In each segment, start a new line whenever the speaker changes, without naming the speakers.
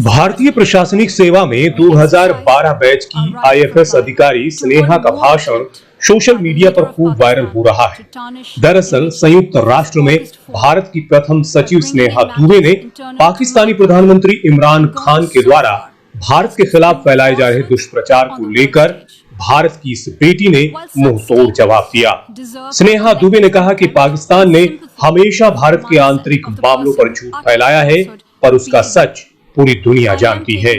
भारतीय प्रशासनिक सेवा में 2012 बैच की आईएफएस अधिकारी स्नेहा का भाषण सोशल मीडिया पर खूब वायरल हो रहा है। दरअसल संयुक्त राष्ट्र में भारत की प्रथम सचिव स्नेहा दुबे ने पाकिस्तानी प्रधानमंत्री इमरान खान के द्वारा भारत के खिलाफ फैलाए जा रहे दुष्प्रचार को लेकर भारत की इस बेटी ने मुंह तोड़ जवाब दिया। स्नेहा दुबे ने कहा कि पाकिस्तान ने हमेशा भारत के आंतरिक मामलों पर झूठ फैलाया है, पर उसका सच पूरी दुनिया जानती है।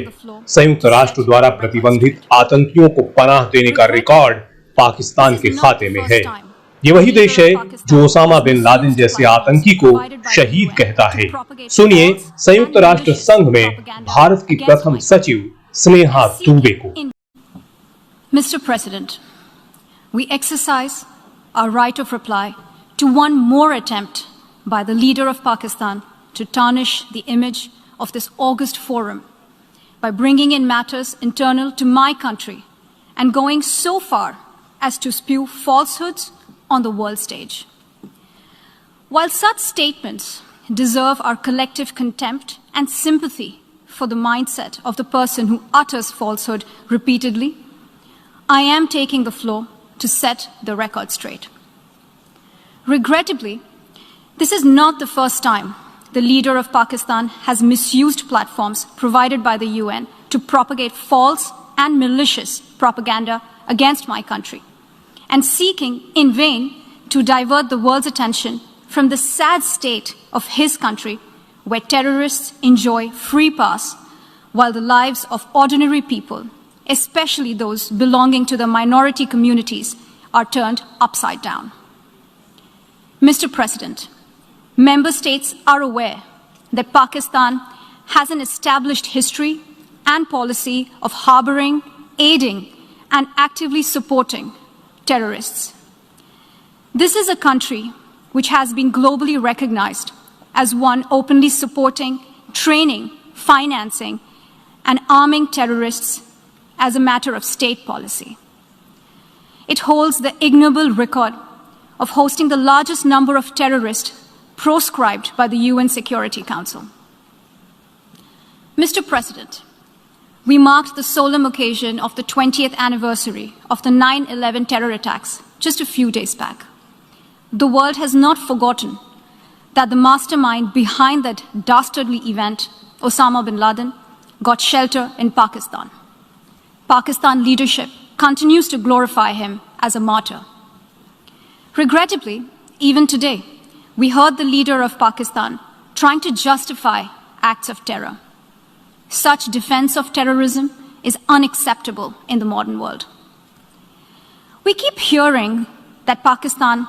संयुक्त राष्ट्र द्वारा प्रतिबंधित आतंकियों को पनाह देने का रिकॉर्ड पाकिस्तान के खाते में है। ये वही देश है जो ओसामा बिन लादेन जैसे आतंकी को शहीद कहता है। सुनिए संयुक्त राष्ट्र संघ में भारत की प्रथम सचिव स्नेहा दुबे को।
Mr. President, we exercise our right of reply to one more attempt by the leader of Pakistan to tarnish the image of this august forum by bringing in matters internal to my country and going so far as to spew falsehoods on the world stage. While such statements deserve our collective contempt and sympathy for the mindset of the person who utters falsehood repeatedly, I am taking the floor to set the record straight. Regrettably, this is not the first time the leader of Pakistan has misused platforms provided by the UN to propagate false and malicious propaganda against my country, and seeking in vain to divert the world's attention from the sad state of his country, where terrorists enjoy free pass while the lives of ordinary people, especially those belonging to the minority communities, are turned upside down. Mr. President, member states are aware that Pakistan has an established history and policy of harboring, aiding, and actively supporting terrorists. This is a country which has been globally recognized as one openly supporting, training, financing, and arming terrorists as a matter of state policy. It holds the ignoble record of hosting the largest number of terrorists proscribed by the UN Security Council. Mr. President, we marked the solemn occasion of the 20th anniversary of the 9/11 terror attacks just a few days back. The world has not forgotten that the mastermind behind that dastardly event, Osama bin Laden, got shelter in Pakistan. Pakistan leadership continues to glorify him as a martyr. Regrettably, even today, we heard the leader of Pakistan trying to justify acts of terror. Such defense of terrorism is unacceptable in the modern world. We keep hearing that Pakistan